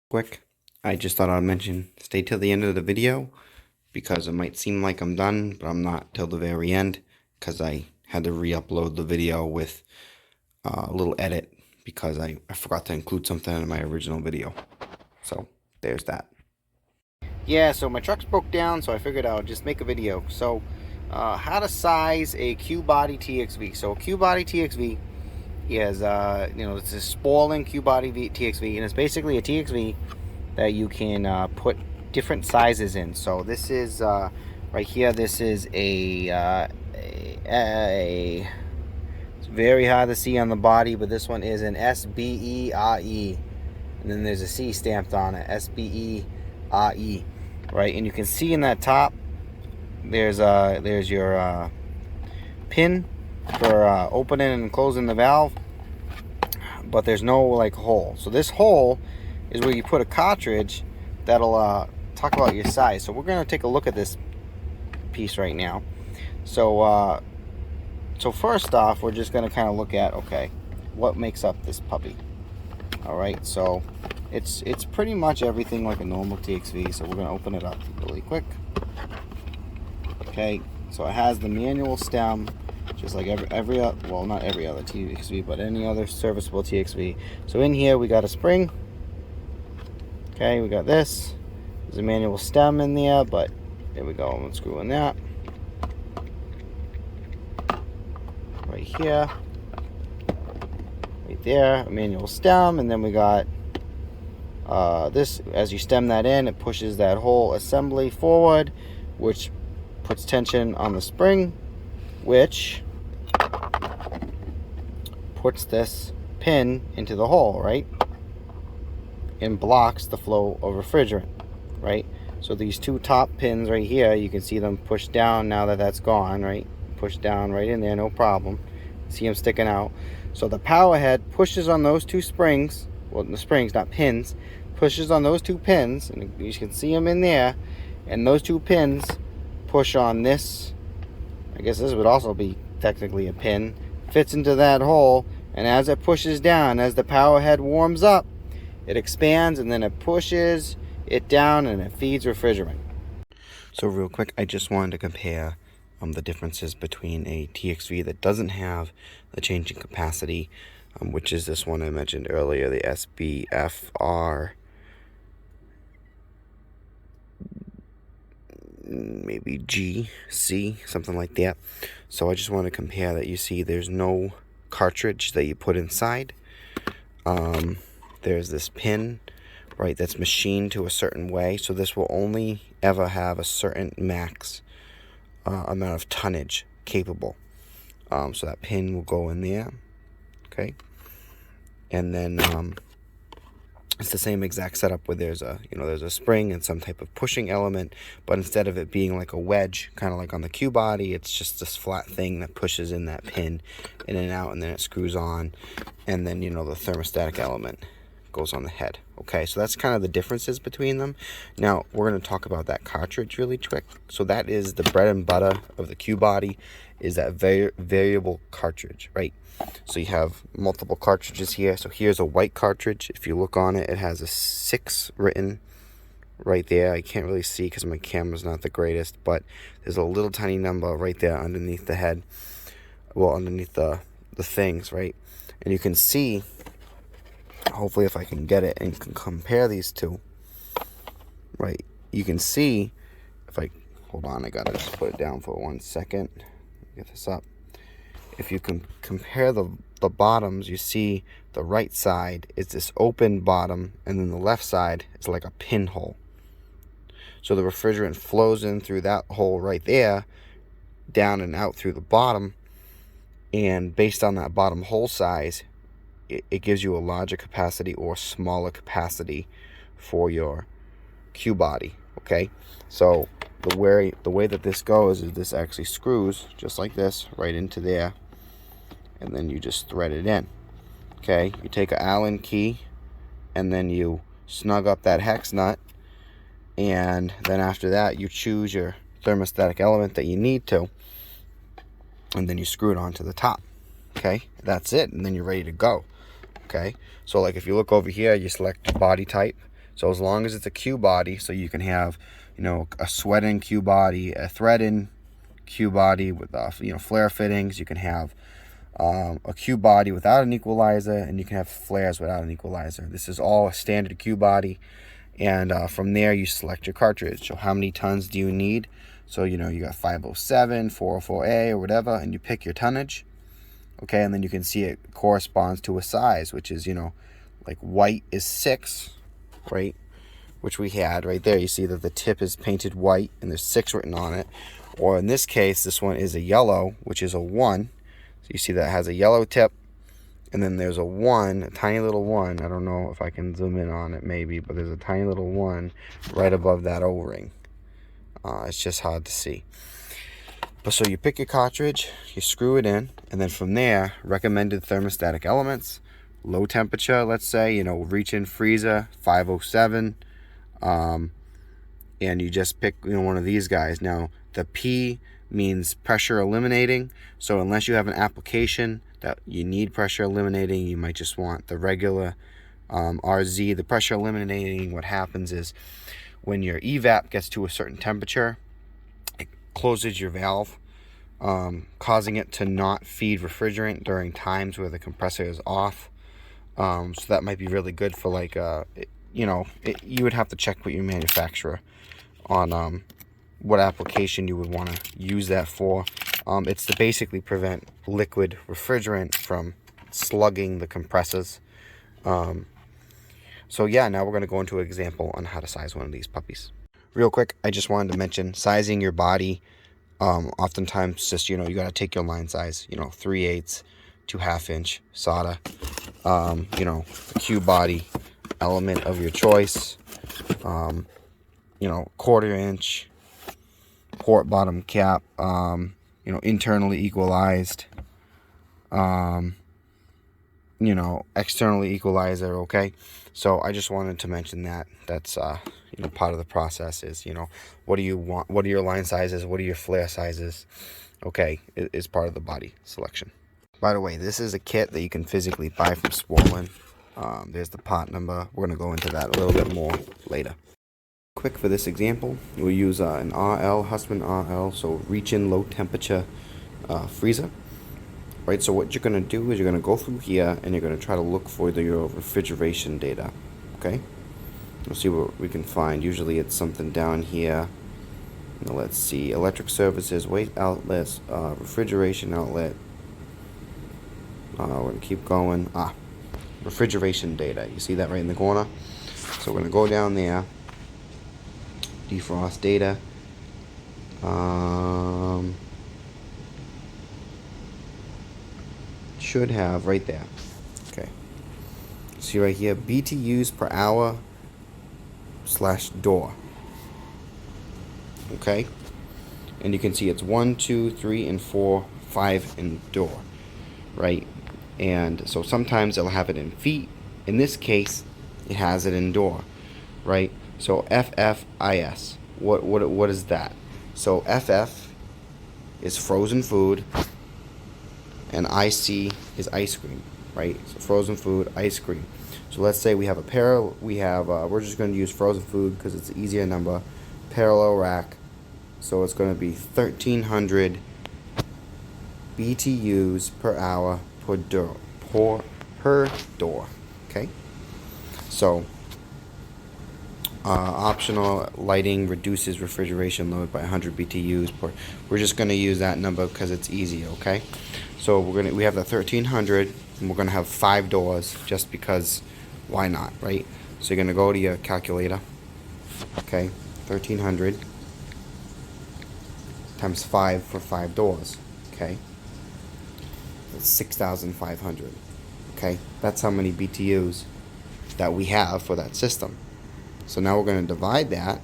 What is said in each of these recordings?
Quick, I just thought I'd mention, stay till the end of the video, because it might seem like I'm done, but I'm not till the very end, because I had to re-upload the video with a little edit, because I forgot to include something in my original video. So, there's that. Yeah, so my truck's broke down, so I figured I'll just make a video. So, how to size a Q-body TXV. So, a Q-body TXV is, it's a Sporlan Q-body TXV, and it's basically a TXV that you can put different sizes in. So this is right here. This is it's very hard to see on the body, but this one is an SBERE, and then there's a C stamped on it, SBERE, right? And you can see in that top, there's your pin for opening and closing the valve, but there's no like hole. So this hole is where you put a cartridge that'll talk about your size. So we're going to take a look at this piece right now. So so first off, we're just going to kind of look at, okay, what makes up this puppy. All right, so it's pretty much everything like a normal TXV. So we're going to open it up really quick. Okay, so it has the manual stem, just like every well, not every other TXV, but any other serviceable TXV. So in here we got a spring. Okay, we got this. There's a manual stem in there, but there we go. Let's screw in that. Right here. Right there, a manual stem, and then we got this. As you stem that in, it pushes that whole assembly forward, which puts tension on the spring, which puts this pin into the hole, right? And blocks the flow of refrigerant, right? So these two top pins right here, you can see them push down now that that's gone, right? Push down right in there, no problem. See them sticking out. So the power head pushes on those two springs, well, the springs, not pins, pushes on those two pins, and you can see them in there, and those two pins push on this. I guess this would also be technically a pin, fits into that hole, and as it pushes down, as the power head warms up, it expands, and then it pushes it down, and it feeds refrigerant. So real quick, I just wanted to compare the differences between a TXV that doesn't have the changing capacity, which is this one I mentioned earlier, the SBF-R, maybe GC, something like that. So I just want to compare that. You see there's no cartridge that you put inside. There's this pin, right, that's machined to a certain way. So this will only ever have a certain max amount of tonnage capable. So that pin will go in there, okay? And then it's the same exact setup where there's a spring and some type of pushing element, but instead of it being like a wedge, kind of like on the Q body, it's just this flat thing that pushes in that pin in and out, and then it screws on, and then the thermostatic element goes on the head. Okay, so that's kind of the differences between them. Now we're going to talk about that cartridge really quick. So that is the bread and butter of the Q body, is that variable cartridge, right? So you have multiple cartridges here. So here's a white cartridge. If you look on it, it has a 6 written right there. I can't really see because my camera's not the greatest, but there's a little tiny number right there underneath the head, well, underneath the things, right? And you can see, hopefully if I can get it and can compare these two, right, you can see, if I hold on, I gotta just put it down for 1 second, get this up. If you can compare the bottoms, you see the right side is this open bottom, and then the left side is like a pinhole. So the refrigerant flows in through that hole right there, down and out through the bottom, and based on that bottom hole size, it gives you a larger capacity or smaller capacity for your Q body. Okay, so the way that this goes is this actually screws just like this right into there, and then you just thread it in. Okay, you take an Allen key, and then you snug up that hex nut, and then after that you choose your thermostatic element that you need to, and then you screw it onto the top. Okay, that's it, and then you're ready to go. Okay, so like if you look over here, you select body type. So as long as it's a Q body, so you can have, you know, a sweat-in Q body, a thread-in Q body with, you know, flare fittings. You can have a Q body without an equalizer, and you can have flares without an equalizer. This is all a standard Q body, and from there you select your cartridge. So how many tons do you need? So, you know, you got 507, 404A, or whatever, and you pick your tonnage. Okay, and then you can see it corresponds to a size, which is, you know, like white is 6, right? Which we had right there. You see that the tip is painted white and there's 6 written on it. Or in this case, this one is a yellow, which is a 1. So you see that it has a yellow tip, and then there's a 1, a tiny little 1. I don't know if I can zoom in on it maybe, but there's a tiny little 1 right above that O-ring. It's just hard to see. But so you pick your cartridge, you screw it in, and then from there, recommended thermostatic elements, low temperature, let's say, you know, reach in freezer, 507, and you just pick, you know, one of these guys. Now, the P means pressure eliminating, so unless you have an application that you need pressure eliminating, you might just want the regular RZ. The pressure eliminating, what happens is when your evap gets to a certain temperature, it closes your valve, causing it to not feed refrigerant during times where the compressor is off. So that might be really good for, like, you know, you would have to check with your manufacturer on what application you would want to use that for. It's to basically prevent liquid refrigerant from slugging the compressors. So yeah, now we're going to go into an example on how to size one of these puppies. Real quick, I just wanted to mention sizing your body. Oftentimes, just, you know, you got to take your line size, you know, 3/8 to 1/2 inch solder. You know, the Q body element of your choice. You know, 1/4 inch port bottom cap. You know, internally equalized. You know, externally equalizer. Okay, so I just wanted to mention that. That's you know, part of the process is, you know, what do you want? What are your line sizes? What are your flare sizes? Okay, it is part of the body selection. By the way, this is a kit that you can physically buy from Sporlan. There's the part number. We're going to go into that a little bit more later. Quick for this example, we'll use an RL, Husman RL, so reach in low temperature freezer. Right, so what you're going to do is you're going to go through here and you're going to try to look for your refrigeration data. Okay, we'll see what we can find. Usually it's something down here. Now let's see, electric services, waste outlets, refrigeration outlet. We're going to keep going. Refrigeration data. You see that right in the corner? So we're going to go down there. Defrost data. Should have right there. Okay. See right here, BTUs per hour / door. Okay. And you can see it's 1, 2, 3, and 4, 5 in door. Right. And so sometimes it'll have it in feet. In this case, it has it in door. Right. So FFIS. What is that? So FF is frozen food, and IC is ice cream, right? So frozen food, ice cream. So let's say we have a we're just going to use frozen food because it's an easier number. Parallel rack. So it's going to be 1,300 BTUs per hour per door. Okay. So optional lighting reduces refrigeration load by 100 BTUs per. We're just going to use that number because it's easy. Okay. So we have the 1,300, and we're gonna have 5 doors just because, why not, right? So you're gonna go to your calculator. Okay, 1,300 times 5 for 5 doors. Okay, that's 6,500. Okay, that's how many BTUs that we have for that system. So now we're gonna divide that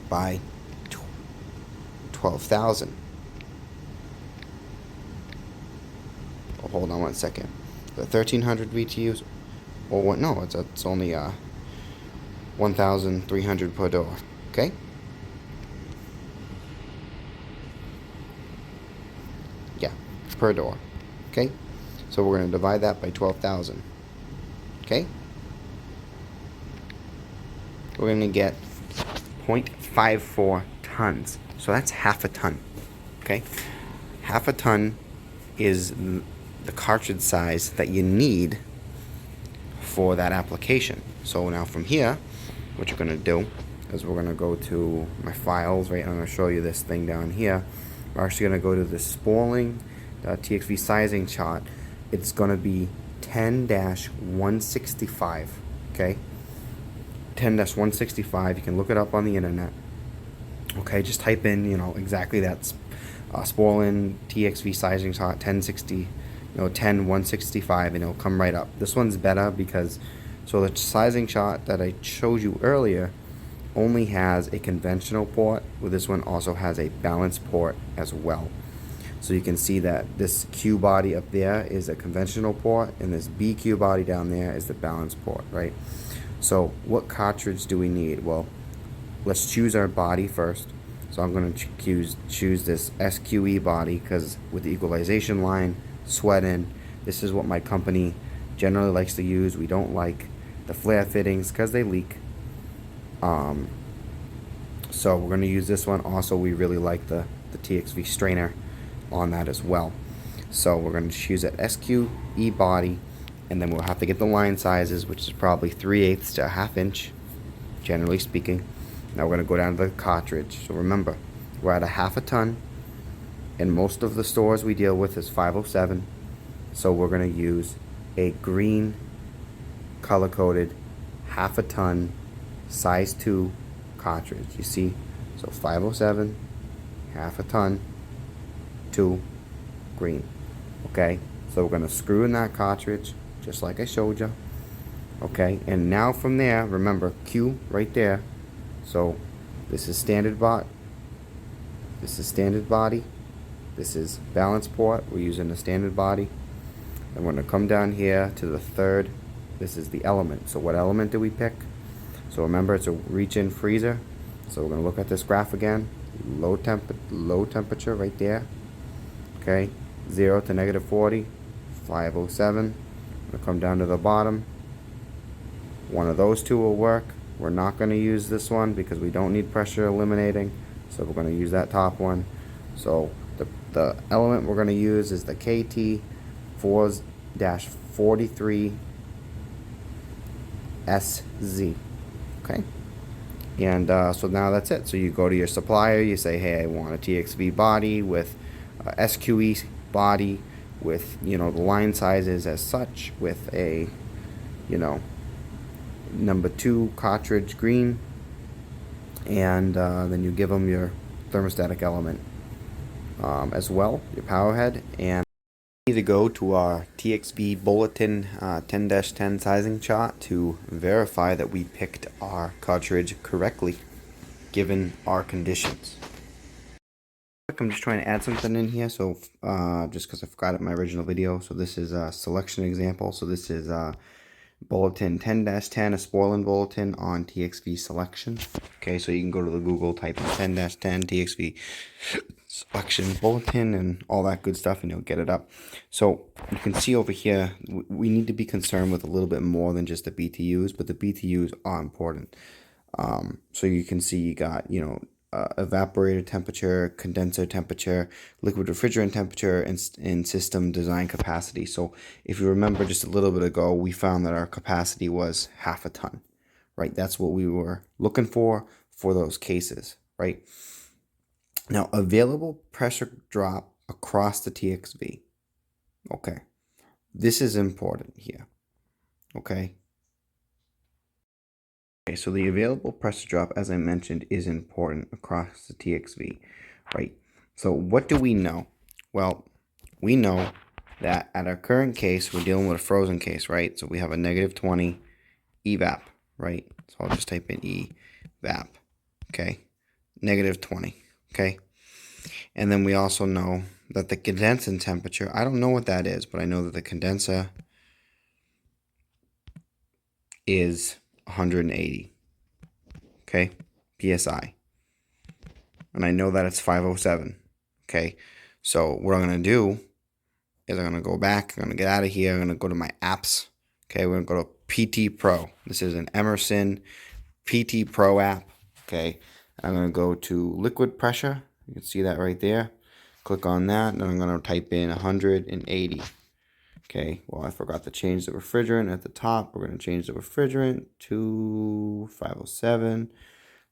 by 12,000. Hold on 1 second. The 1,300 BTUs, or what? No, it's only 1,300 per door. Okay. Yeah, per door. Okay. So we're going to divide that by 12,000. Okay. we're going to get 0.54 tons. So that's half a ton. Okay? Half a ton is the cartridge size that you need for that application. So now from here, what you're going to do is we're going to go to my files, right? I'm going to show you this thing down here. We're actually going to go to the Sporlan TXV sizing chart. It's going to be 10-165, okay? 10-165, you can look it up on the internet. Okay, just type in, exactly that Sporlan TXV sizing chart 10-165, and it'll come right up. This one's better because, so the sizing chart that I showed you earlier only has a conventional port, where this one also has a balance port as well. So you can see that this Q body up there is a conventional port, and this BQ body down there is the balance port, right? So what cartridge do we need? Well, let's choose our body first. So I'm going to choose this SQE body, because with the equalization line, sweat in, this is what my company generally likes to use. We don't like the flare fittings because they leak. So we're going to use this one. Also, we really like the TXV strainer on that as well. So we're going to choose that SQE body, and then we'll have to get the line sizes, which is probably 3/8 to a 1/2 inch, generally speaking. Now we're going to go down to the cartridge. So remember, we're at a 1/2 ton, and most of the stores we deal with is 507. So we're going to use a green color-coded 1/2 ton size 2 cartridge. You see, so 507, 1/2 ton, 2, green. Okay, so we're going to screw in that cartridge just like I showed you. Okay, and now from there, remember Q right there. So this is standard body. This is standard body. This is balance port. We're using the standard body. And we're going to come down here to the third. This is the element. So what element do we pick? So remember, it's a reach-in freezer. So we're going to look at this graph again. Low temperature right there. Okay, 0 to -40, 507. We'll come down to the bottom. One of those two will work. We're not going to use this one because we don't need pressure eliminating. So we're going to use that top one. So the element we're going to use is the KT 4-43SZ. Okay. And so now that's it. So you go to your supplier, you say, hey, I want a TXV body with SQE body with, the line sizes as such, with a, number 2 cartridge green, and then you give them your thermostatic element as well, your power head, and we need to go to our TXV bulletin 10-10 sizing chart to verify that we picked our cartridge correctly given our conditions. I'm just trying to add something in here, so just because I forgot it in my original video. So this is a selection example. So this is bulletin 10-10, a Sporlan bulletin on TXV selection. Okay, so you can go to the Google, type in 10-10 TXV selection bulletin and all that good stuff, and you'll get it up. So you can see over here, we need to be concerned with a little bit more than just the BTUs, but the BTUs are important. So you can see you got, evaporator temperature, condenser temperature, liquid refrigerant temperature, and system design capacity. So if you remember just a little bit ago, we found that our capacity was 1/2 ton, right? That's what we were looking for those cases, right? Now, available pressure drop across the TXV. Okay, this is important here, okay? Okay, so the available pressure drop, as I mentioned, is important across the TXV, right? So what do we know? Well, we know that at our current case, we're dealing with a frozen case, right? So we have a -20 evap, right? So I'll just type in evap, okay? -20, okay? And then we also know that the condensing temperature, I don't know what that is, but I know that the condenser is 180, okay, PSI. And I know that it's 507, okay? So what I'm going to do is I'm going to go back, I'm going to get out of here, I'm going to go to my apps, okay? We're going to go to PT Pro. This is an Emerson PT Pro app. Okay, I'm going to go to liquid pressure. You can see that right there. Click on that, and I'm going to type in 180. Okay, well, I forgot to change the refrigerant at the top. We're going to change the refrigerant to 507.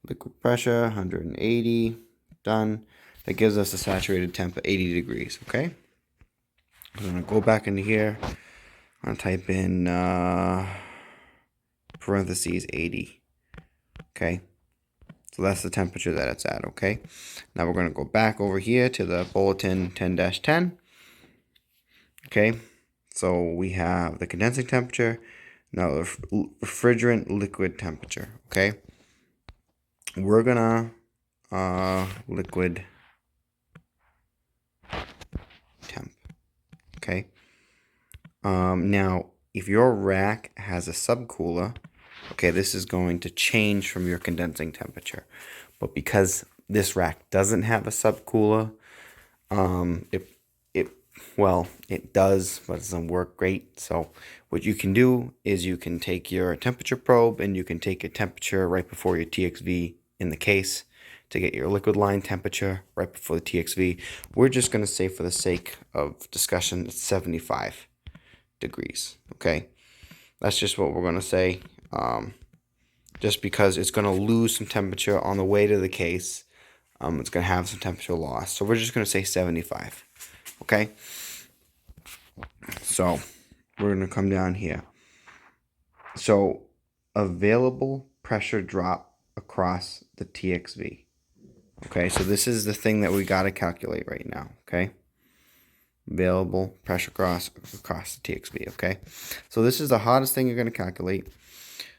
Liquid pressure, 180. Done. That gives us a saturated temp of 80 degrees, okay? I'm going to go back into here. I'm going to type in parentheses 80. Okay? So that's the temperature that it's at, okay? Now we're going to go back over here to the bulletin 10-10. Okay? So we have the condensing temperature. Now the refrigerant liquid temperature, okay? We're going to liquid temp, okay? Now, if your rack has a subcooler, okay, this is going to change from your condensing temperature. But because this rack doesn't have a subcooler, it does, but it doesn't work great. So what you can do is you can take your temperature probe and you can take a temperature right before your TXV in the case to get your liquid line temperature right before the TXV. We're just going to say, for the sake of discussion, it's 75 degrees. Okay, that's just what we're going to say. Just because it's going to lose some temperature on the way to the case. It's going to have some temperature loss. So we're just going to say 75. Okay? So we're going to come down here. So available pressure drop across the TXV. Okay, so this is the thing that we got to calculate right now. Okay? Available pressure across the TXV. Okay? So this is the hardest thing you're going to calculate.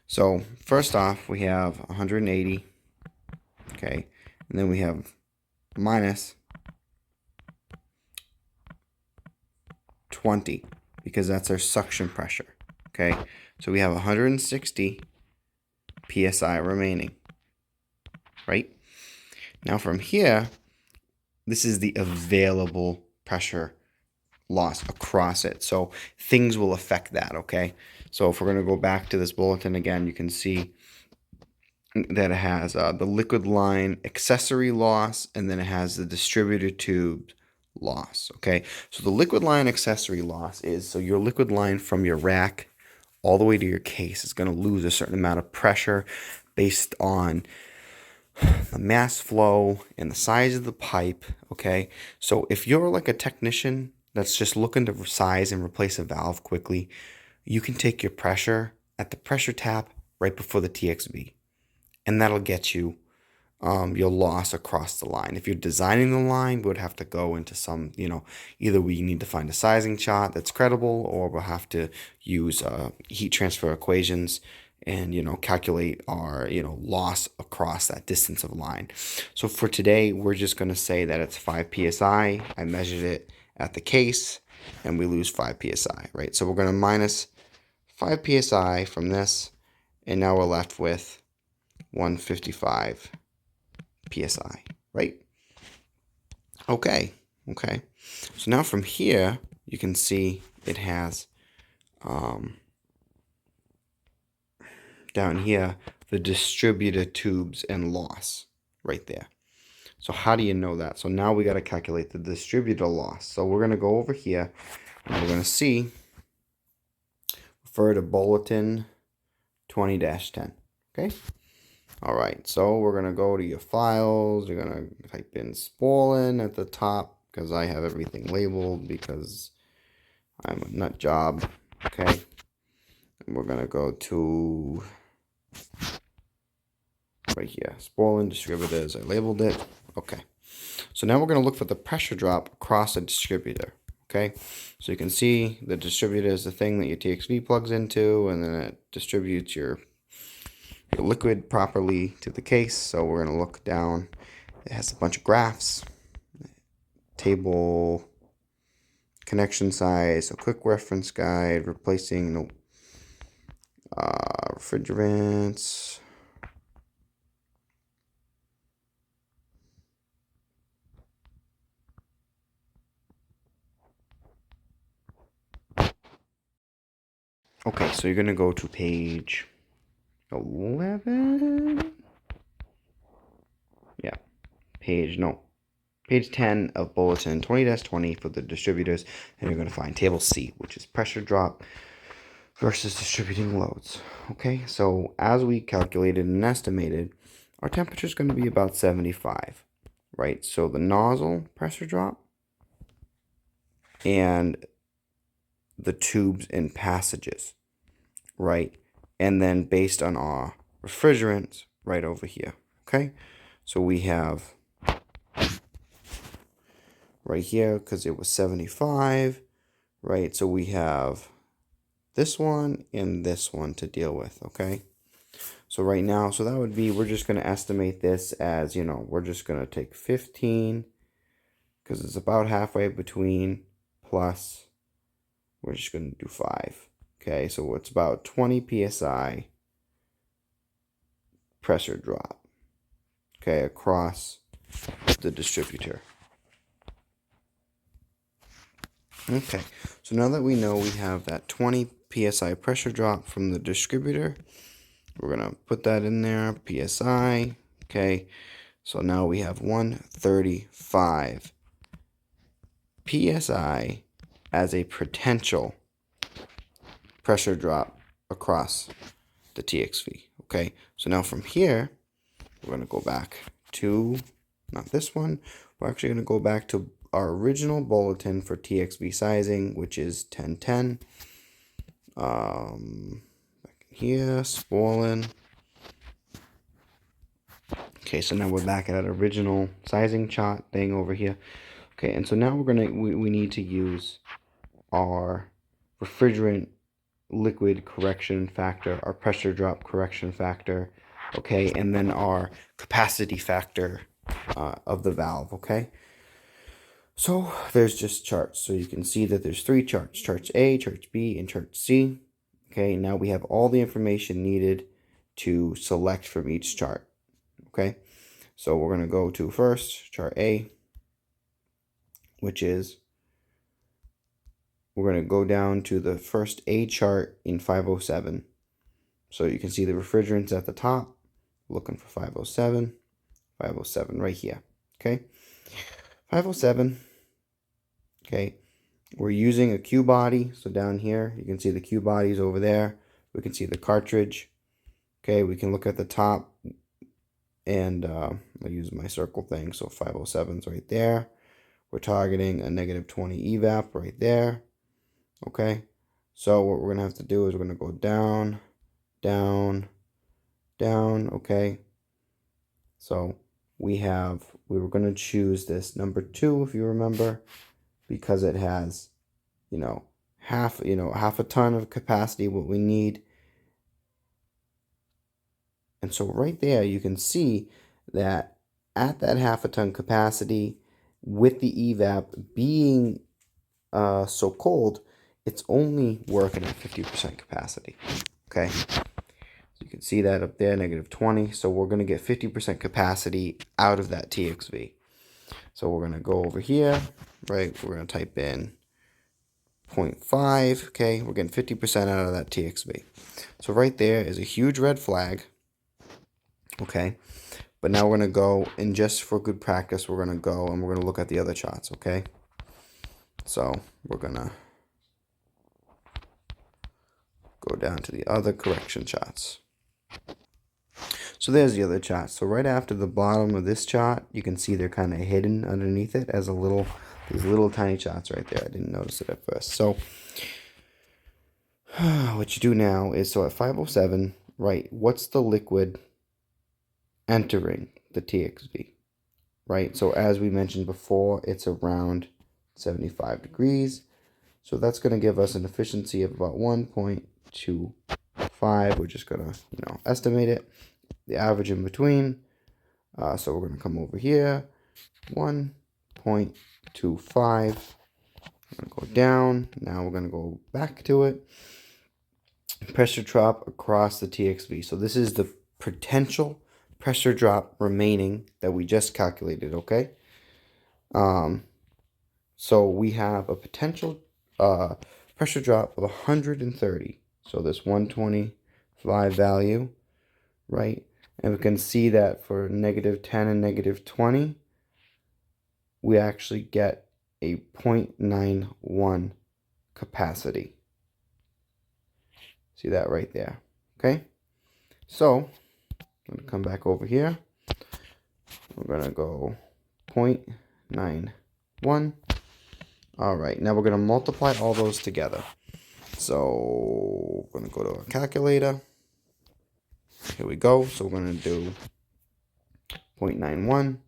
So first off, we have 180. Okay? And then we have minus 20, because that's our suction pressure. Okay, so we have 160 psi remaining. Right now, from here, this is the available pressure loss across it. So things will affect that. Okay, so if we're going to go back to this bulletin again, you can see that it has the liquid line accessory loss, and then it has the distributor tube loss. Okay, so the liquid line accessory loss is, so your liquid line from your rack all the way to your case is going to lose a certain amount of pressure based on the mass flow and the size of the pipe. Okay, so if you're like a technician that's just looking to size and replace a valve quickly, you can take your pressure at the pressure tap right before the TXV, and that'll get you your loss across the line. If you're designing the line, we would have to go into some, either we need to find a sizing chart that's credible, or we'll have to use heat transfer equations and, calculate our, loss across that distance of line. So for today, we're just going to say that it's 5 psi. I measured it at the case, and we lose 5 psi, right? So we're going to minus 5 psi from this, and now we're left with 155 psi, right? Okay. So now from here, you can see it has down here the distributor tubes and loss right there. So how do you know that? So now we got to calculate the distributor loss. So we're going to go over here, and we're going to see, refer to bulletin 20-10. Okay. All right, so we're going to go to your files. You're going to type in Sporlan at the top, because I have everything labeled because I'm a nut job. Okay. And we're going to go to right here, Sporlan distributors. I labeled it. Okay. So now we're going to look for the pressure drop across a distributor. Okay. So you can see the distributor is the thing that your TXV plugs into, and then it distributes your liquid properly to the case. So we're going to look down. It has a bunch of graphs, table, connection size, a quick reference guide, replacing the refrigerants. Okay, so you're going to go to page 11. yeah, page 10 of bulletin 20-20 for the distributors, and you're going to find table C, which is pressure drop versus distributing loads. Okay, so as we calculated and estimated, our temperature is going to be about 75, right? So the nozzle pressure drop and the tubes and passages, right? And then based on our refrigerants right over here, okay? So we have right here, because it was 75, right? So we have this one and this one to deal with, okay? So right now, so that would be, we're just going to estimate this as, you know, we're just going to take 15, because it's about halfway between, plus, we're just going to do 5. Okay, so it's about 20 psi pressure drop, okay, across the distributor. Okay, so now that we know we have that 20 psi pressure drop from the distributor, we're going to put that in there, psi, okay. So now we have 135 psi as a potential pressure drop across the TXV, okay. So now from here, we're going to go back to, not this one, we're actually going to go back to our original bulletin for TXV sizing, which is 1010. Back here, Sporlan. Okay, so now we're back at that original sizing chart thing over here. Okay, and so now we need to use our refrigerant liquid correction factor, our pressure drop correction factor, okay, and then our capacity factor of the valve, okay. So there's just charts. So you can see that there's 3 charts, chart A, chart B, and chart C. Okay, now we have all the information needed to select from each chart. Okay, so we're going to go to first chart A, which is, we're going to go down to the first A chart in 507. So you can see the refrigerants at the top, looking for 507 right here. Okay, 507. Okay, we're using a Q body. So down here, you can see the Q bodies over there. We can see the cartridge. Okay, we can look at the top, and I'll use my circle thing. So 507's right there. We're targeting a -20 evap right there. Okay, so what we're gonna have to do is we're gonna go down, down, down. Okay, so we were gonna choose this number 2, if you remember, because it has, half a ton of capacity, what we need. And so right there, you can see that at that half a ton capacity, with the evap being so cold, it's only working at 50% capacity. Okay, so you can see that up there, -20. So we're going to get 50% capacity out of that TXV. So we're going to go over here, right? We're going to type in 0.5. Okay, we're getting 50% out of that TXV. So right there is a huge red flag. Okay, but now we're going to go, and just for good practice, we're going to go and we're going to look at the other charts. Okay, so we're going to go down to the other correction charts. So there's the other chart. So right after the bottom of this chart, you can see they're kind of hidden underneath it as these little tiny charts right there. I didn't notice it at first. So what you do now is, so at 507, right, what's the liquid entering the TXV, right? So as we mentioned before, it's around 75 degrees. So that's going to give us an efficiency of about 1.25. We're just going to, estimate it. The average in between. So we're going to come over here, 1.25. We're going to go down. Now we're going to go back to it. Pressure drop across the TXV. So this is the potential pressure drop remaining that we just calculated, okay? So we have a potential pressure drop of 130. So this 125 value, right? And we can see that for -10 and -20, we actually get a 0.91 capacity. See that right there, okay? So, I'm gonna come back over here. We're gonna go 0.91. All right, now we're gonna multiply all those together. So, we're gonna go to a calculator. Here we go. So we're gonna do 0.91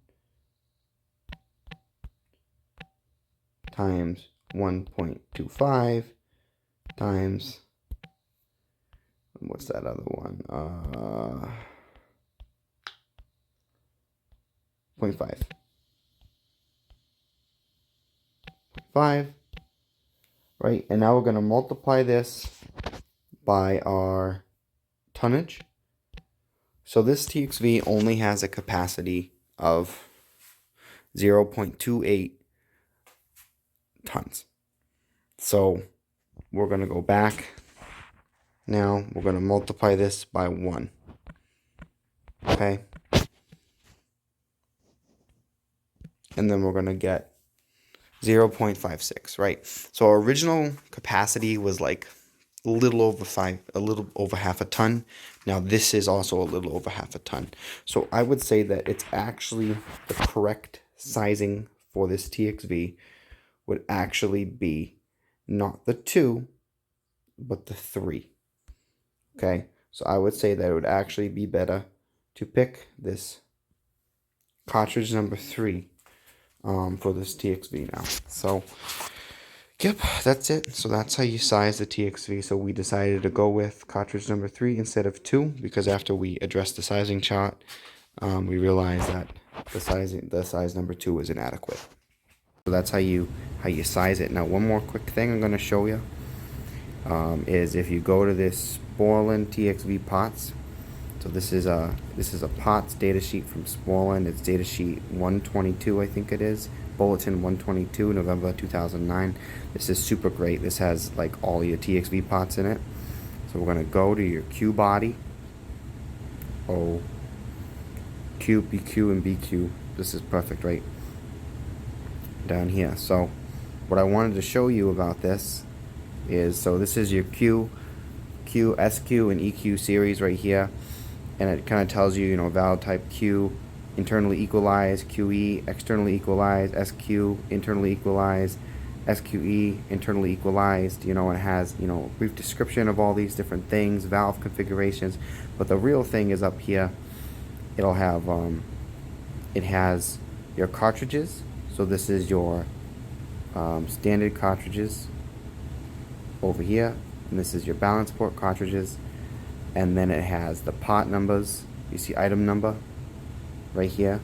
times 1.25 times, what's that other one? 0.5. 0.5, right? And now we're going to multiply this by our tonnage. So this TXV only has a capacity of 0.28 tons. So we're going to go back. Now we're going to multiply this by 1. Okay? And then we're going to get 0.56, right? So our original capacity was like a little over half a ton. Now this is also a little over half a ton. So I would say that it's actually the correct sizing for this TXV would actually be not the 2, but the 3. Okay, so I would say that it would actually be better to pick this cartridge number 3 for this TXV now. So, yep, that's it. So that's how you size the TXV. So we decided to go with cartridge number 3 instead of 2 because after we addressed the sizing chart, we realized that the size number 2 was inadequate. So that's how you size it. Now, one more quick thing I'm going to show you is if you go to this Sporlan TXV pots. So this is a pots data sheet from Sporlan. It's data sheet 122, I think it is. Bulletin 122, November 2009. This is super great. This has like all your TXV pots in it. So we're gonna go to your Q body. O, Q, PQ, and BQ. This is perfect, right? Down here. So what I wanted to show you about this is, so this is your Q, SQ, and EQ series right here. And it kind of tells you, valve type Q, internally equalized, QE, externally equalized, SQ, internally equalized, SQE, internally equalized, and it has, a brief description of all these different things, valve configurations. But the real thing is up here. It'll have, it has your cartridges. So this is your standard cartridges over here. And this is your balance port cartridges. And then it has the part numbers. You see item number right here,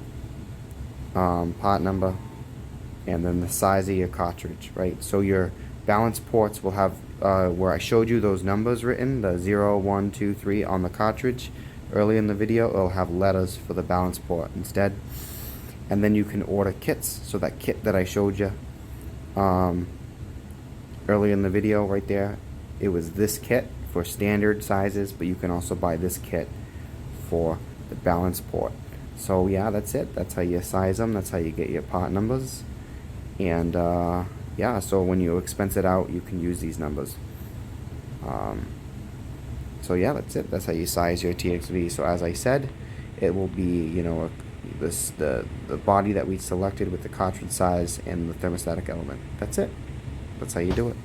part number, and then the size of your cartridge, right? So your balance ports will have where I showed you those numbers written, the 0, 1, 2, 3 on the cartridge early in the video. It'll have letters for the balance port instead. And then you can order kits. So that kit that I showed you early in the video right there, it was this kit for standard sizes, but you can also buy this kit for the balance port. So yeah, that's it. That's how you size them. That's how you get your part numbers. And yeah, so when you expense it out, you can use these numbers. So yeah, that's it. That's how you size your TXV. So as I said, it will be, the body that we selected with the cartridge size and the thermostatic element. That's it. That's how you do it.